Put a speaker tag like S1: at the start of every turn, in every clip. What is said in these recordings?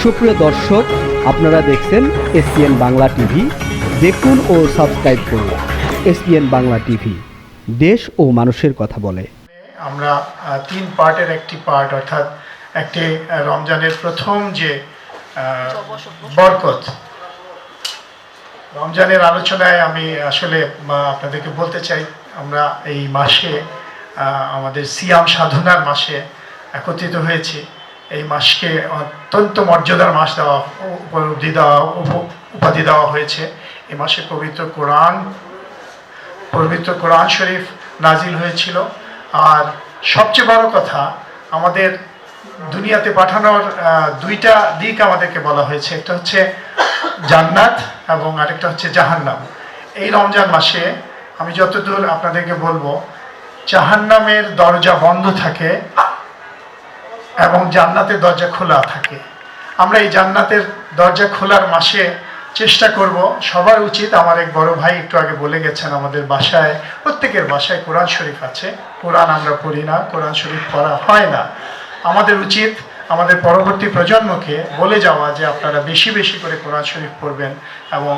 S1: সুপ্রিয় দর্শক, আপনারা দেখছেন এসপিএন বাংলা টিভি। দেখুন ও সাবস্ক্রাইব করুন এসপিএন বাংলা টিভি, দেশ ও মানুষের কথা বলে।
S2: আমরা 3 পার্টের একটি পার্ট, অর্থাৎ একটি রমজানের প্রথম যে বরকত, রমজানের আলোচনায় আমি আসলে আপনাদেরকে বলতে চাই, আমরা এই মাসে আমাদের সিয়াম সাধনার মাসে একত্রিত হয়েছি। এই মাসকে অত্যন্ত মর্যাদার মাস উপাধি দেওয়া হয়েছে। এই মাসে পবিত্র কোরআন শরীফ নাজিল হয়েছিল। আর সবচেয়ে বড় কথা, আমাদের দুনিয়াতে পাঠানোর 2টা দিক আমাদেরকে বলা হয়েছে। একটা হচ্ছে জান্নাত এবং আরেকটা হচ্ছে জাহান্নাম। এই রমজান মাসে আমি যতদূর আপনাদেরকে বলবো, জাহান্নামের দরজা বন্ধ থাকে এবং জান্নাতের দরজা খোলা থাকে। আমরা এই জান্নাতের দরজা খোলার মাসে চেষ্টা করব। সবার উচিত, আমার এক বড় ভাই একটু আগে বলে গেছেন, আমাদের বাসায়, প্রত্যেকের বাসায় কোরআন শরীফ আছে। কোরআন আমরা পড়ি না, কোরআন শরীফ পড়া হয় না। আমাদের উচিত আমাদের পরবর্তী প্রজন্মকে বলে যাওয়া যে আপনারা বেশি বেশি করে কোরআন শরীফ পড়বেন এবং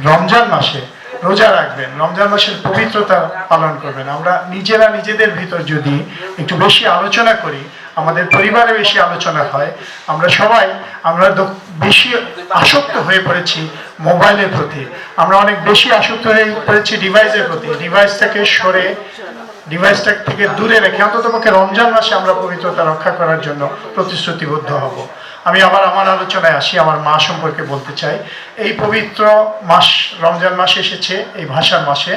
S2: রমজান মাসে রোজা রাখবেন, রমজান মাসের পবিত্রতা পালন করবেন। আমরা নিজেরা নিজেদের ভিতর যদি একটু বেশি আলোচনা করি, আমাদের পরিবারে বেশি আলোচনা হয়, আমরা বেশি আসক্ত হয়ে পড়েছি মোবাইলের প্রতি, আমরা অনেক বেশি আসক্ত হয়ে পড়েছি ডিভাইসের প্রতি। ডিভাইসটা থেকে দূরে রেখে অন্ততপক্ষে রমজান মাসে আমরা পবিত্রতা রক্ষা করার জন্য প্রতিশ্রুতিবদ্ধ হব। আমি আমার আলোচনায় আসি, আমার মা সম্পর্কে বলতে চাই। এই পবিত্র মাস রমজান মাস এসেছে এই ভাষার মাসে।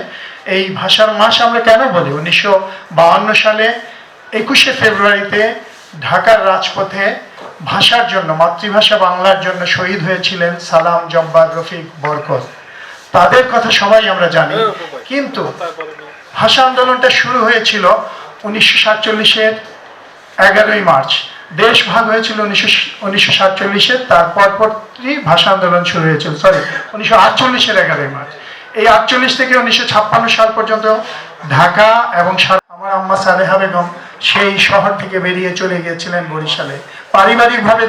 S2: এই ভাষার মাস আমরা কেন বলি? 1952 সালে 21শে ফেব্রুয়ারিতে ঢাকার রাজপথে ভাষার জন্য, মাতৃভাষা বাংলার জন্য শহীদ হয়েছিলেন সালাম, জব্বার, রফিক, বরকত। তাদের কথা সবাই আমরা জানি। কিন্তু ভাষা আন্দোলনটা শুরু হয়েছিল 1947-এর 11ই মার্চ। দেশ ভাগ হয়েছিল 1947-এ, তারপরই ভাষা আন্দোলন শুরু হয়েছিল 1948-এর 11ই মার্চ। এই 48 থেকে 1956 সাল পর্যন্ত ঢাকা এবং আমার আম্মা সালেহা বেগম সেই শহর থেকে বেরিয়ে চলে গিয়েছিলেন বরিশালে। পারিবারিকভাবে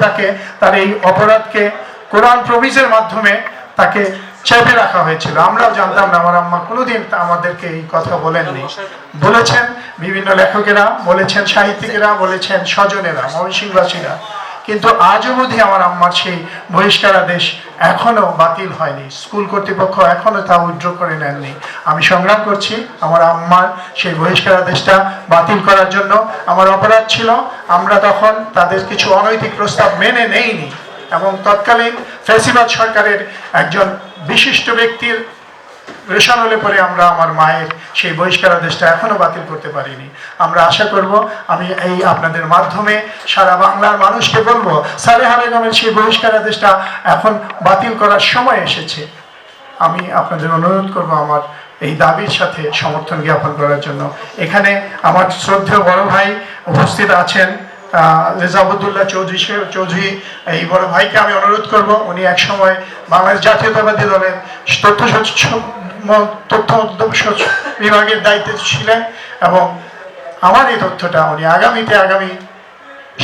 S2: তার এই অপরাধকে কোরআন প্রভিজের মাধ্যমে তাকে চেপে রাখা হয়েছিল। আমরাও জানতাম না, আমার আম্মা কোনোদিন আমাদেরকে এই কথা বলেননি। বলেছেন বিভিন্ন লেখকেরা, বলেছেন সাহিত্যিকেরা, বলেছেন স্বজনেরা, ময়মনসিংহবাসীরা। কিন্তু আজ অবধি আমার আম্মার সেই বহিষ্কারাদেশ এখনো বাতিল হয়নি। স্কুল কর্তৃপক্ষ এখনো তা উইথড্র করে নেননি। আমি সংগ্রাম করছি আমার আম্মার সেই বহিষ্কারাদেশটা বাতিল করার জন্য। আমার অপরাধ ছিল, আমরা তখন তাদের কিছু অনৈতিক প্রস্তাব মেনে নেইনি এবং তৎকালীন ফ্যাসিবাদ সরকারের একজন বিশিষ্ট ব্যক্তির রেশানলে পরে আমরা আমার মায়ের সেই বহিষ্কারাদেশটা এখনো বাতিল করতে পারিনি। আমরা আশা করব, আমি এই আপনাদের মাধ্যমে সারা বাংলার মানুষকে বলবো, সালেহা বেগমের সেই বহিষ্কারাদেশটা এখন বাতিল করার সময় এসেছে। আমি আপনাদের অনুরোধ করব আমার এই দাবির সাথে সমর্থন জ্ঞাপন করার জন্য। এখানে আমার শ্রদ্ধেয় বড় ভাই উপস্থিত আছেন, রেজাউদ্দৌলা চৌধুরী। এই বড় ভাইকে আমি অনুরোধ করব, উনি একসময় বাংলাদেশ জাতীয়তাবাদী দলের তথ্য বিভাগের দায়িত্বে ছিলেন এবং আমার এই তথ্যটা উনি আগামী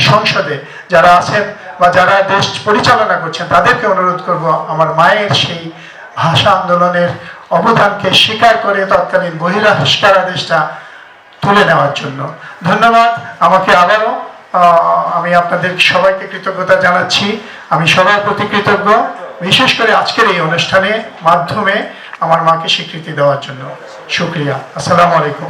S2: সংসদে যারা আছেন বা যারা দেশ পরিচালনা করছেন তাদেরকে অনুরোধ করব আমার মায়ের সেই ভাষা আন্দোলনের অবদানকে স্বীকার করে তৎকালীন বহিষ্কারাদেশটা তুলে নেওয়ার জন্য। ধন্যবাদ। আমাকে আবারও আমি আপনাদের সবাইকে কৃতজ্ঞতা জানাচ্ছি। আমি সবার প্রতি কৃতজ্ঞ, বিশেষ করে আজকের এই অনুষ্ঠানের মাধ্যমে আমার মাকে স্বীকৃতি দেওয়ার জন্য। শুকরিয়া। আসসালামু আলাইকুম।